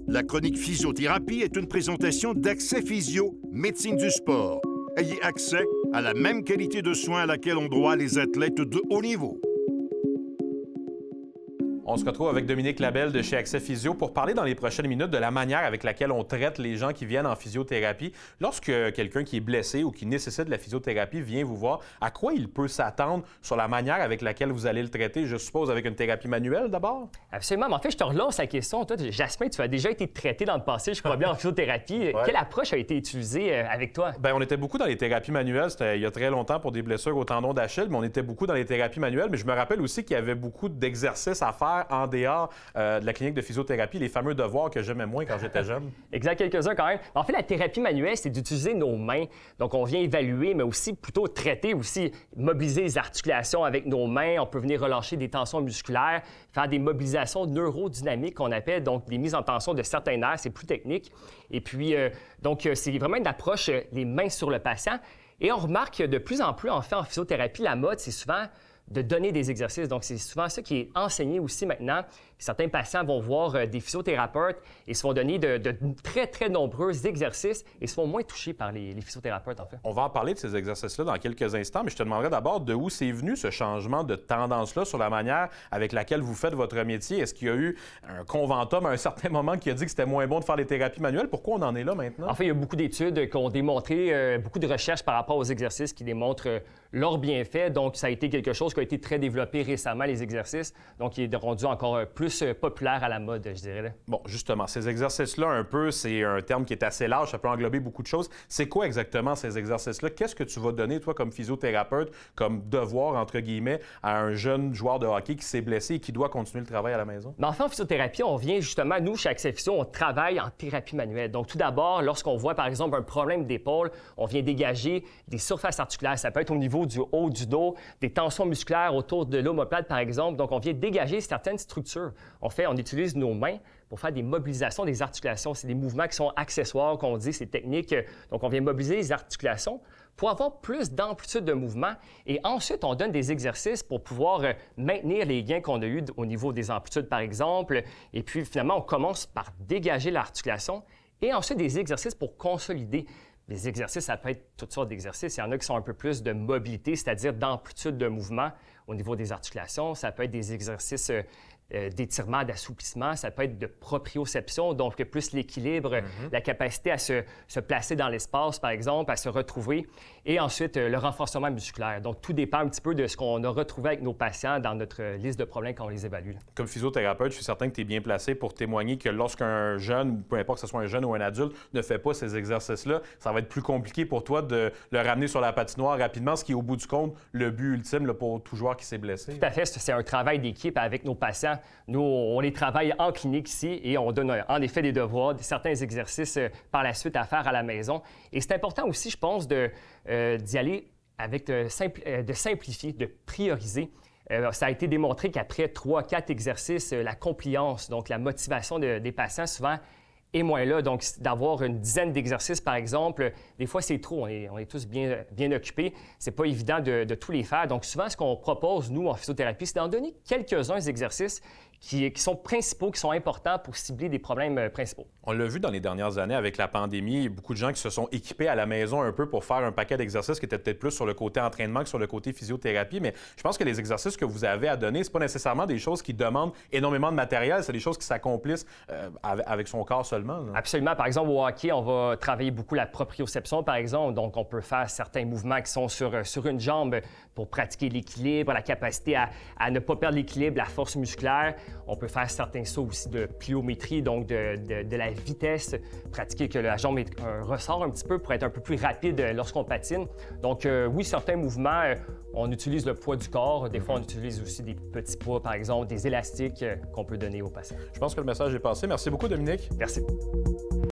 La chronique physiothérapie est une présentation d'Accès Physio, médecine du sport. Ayez accès à la même qualité de soins à laquelle ont droit les athlètes de haut niveau. On se retrouve avec Dominique Labelle de chez Accès Physio pour parler dans les prochaines minutes de la manière avec laquelle on traite les gens qui viennent en physiothérapie. Lorsque quelqu'un qui est blessé ou qui nécessite de la physiothérapie vient vous voir, à quoi il peut s'attendre sur la manière avec laquelle vous allez le traiter? Je suppose avec une thérapie manuelle d'abord? Absolument. Mais en fait, je te relance la question. Toi, Jasmin, tu as déjà été traité dans le passé, je crois bien, en physiothérapie. Ouais. Quelle approche a été utilisée avec toi? Bien, on était beaucoup dans les thérapies manuelles. C'était il y a très longtemps pour des blessures au tendon d'Achille, mais on était beaucoup dans les thérapies manuelles. Mais je me rappelle aussi qu'il y avait beaucoup d'exercices à faire en dehors de la clinique de physiothérapie, les fameux devoirs que j'aimais moins quand j'étais jeune. Exact, quelques-uns quand même. En fait, la thérapie manuelle, c'est d'utiliser nos mains. Donc, on vient évaluer, mais aussi plutôt traiter aussi, mobiliser les articulations avec nos mains. On peut venir relâcher des tensions musculaires, faire des mobilisations neurodynamiques qu'on appelle, donc des mises en tension de certains nerfs, c'est plus technique. Et puis, c'est vraiment une approche, les mains sur le patient. Et on remarque que de plus en plus, en fait, en physiothérapie, la mode, c'est souvent de donner des exercices. Donc, c'est souvent ça qui est enseigné aussi maintenant. Certains patients vont voir des physiothérapeutes et se font donner de très, très nombreux exercices et se font moins touchés par les physiothérapeutes, en fait. On va en parler de ces exercices-là dans quelques instants, mais je te demanderai d'abord de où c'est venu ce changement de tendance-là sur la manière avec laquelle vous faites votre métier. Est-ce qu'il y a eu un conventum à un certain moment qui a dit que c'était moins bon de faire les thérapies manuelles? Pourquoi on en est là maintenant? En fait, il y a beaucoup d'études qui ont démontré, beaucoup de recherches par rapport aux exercices qui démontrent leurs bienfaits. Donc, ça a été quelque chose qui a été très développé récemment, les exercices. Donc, il est rendu encore plus populaire à la mode, je dirais. Là. Bon, justement, ces exercices-là, un peu, c'est un terme qui est assez large, ça peut englober beaucoup de choses. C'est quoi exactement ces exercices-là? Qu'est-ce que tu vas donner, toi, comme physiothérapeute, comme devoir, entre guillemets, à un jeune joueur de hockey qui s'est blessé et qui doit continuer le travail à la maison? Mais enfin, en physiothérapie, on vient justement, nous, chez Accès Physio, on travaille en thérapie manuelle. Donc, tout d'abord, lorsqu'on voit, par exemple, un problème d'épaule, on vient dégager des surfaces articulaires. Ça peut être au niveau du haut du dos, des tensions musculaires autour de l'omoplate, par exemple. Donc, on vient dégager certaines structures. On utilise nos mains pour faire des mobilisations des articulations. C'est des mouvements qui sont accessoires, qu'on dit, c'est technique. Donc, on vient mobiliser les articulations pour avoir plus d'amplitude de mouvement. Et ensuite, on donne des exercices pour pouvoir maintenir les gains qu'on a eus au niveau des amplitudes, par exemple. Et puis, finalement, on commence par dégager l'articulation et ensuite des exercices pour consolider. Les exercices, ça peut être toutes sortes d'exercices. Il y en a qui sont un peu plus de mobilité, c'est-à-dire d'amplitude de mouvement au niveau des articulations. Ça peut être des exercices d'étirement, d'assouplissement. Ça peut être de proprioception, donc plus l'équilibre, la capacité à se placer dans l'espace, par exemple, à se retrouver. Et ensuite, le renforcement musculaire. Donc, tout dépend un petit peu de ce qu'on a retrouvé avec nos patients dans notre liste de problèmes quand on les évalue. Comme physiothérapeute, je suis certain que tu es bien placé pour témoigner que lorsqu'un jeune, peu importe que ce soit un jeune ou un adulte, ne fait pas ces exercices-là, ça va être plus compliqué pour toi de le ramener sur la patinoire rapidement, ce qui est au bout du compte le but ultime là, pour tout joueur qui s'est blessé. Tout à fait. C'est un travail d'équipe avec nos patients. Nous, on les travaille en clinique ici et on donne en effet des devoirs, certains exercices par la suite à faire à la maison. Et c'est important aussi, je pense, d'y aller avec de simplifier, de prioriser. Ça a été démontré qu'après 3-4 exercices, la compliance, donc la motivation des patients, souvent, est moins là. Donc, d'avoir une dizaine d'exercices, par exemple, des fois, c'est trop. On est tous bien occupés. C'est pas évident de tous les faire. Donc, souvent, ce qu'on propose, nous, en physiothérapie, c'est d'en donner quelques-uns exercices qui sont principaux, qui sont importants pour cibler des problèmes principaux. On l'a vu dans les dernières années avec la pandémie, beaucoup de gens qui se sont équipés à la maison un peu pour faire un paquet d'exercices qui étaient peut-être plus sur le côté entraînement que sur le côté physiothérapie, mais je pense que les exercices que vous avez à donner, c'est pas nécessairement des choses qui demandent énormément de matériel, c'est des choses qui s'accomplissent avec son corps seulement. Là. Absolument. Par exemple, au hockey, on va travailler beaucoup la proprioception, par exemple. Donc, on peut faire certains mouvements qui sont sur une jambe pour pratiquer l'équilibre, la capacité à ne pas perdre l'équilibre, la force musculaire. On peut faire certains sauts aussi de pliométrie, donc de la vitesse, pratiquer que la jambe ressort un petit peu pour être un peu plus rapide lorsqu'on patine. Donc oui, certains mouvements, on utilise le poids du corps. Des fois, on utilise aussi des petits poids, par exemple, des élastiques qu'on peut donner aux patients. Je pense que le message est passé. Merci beaucoup, Dominique. Merci.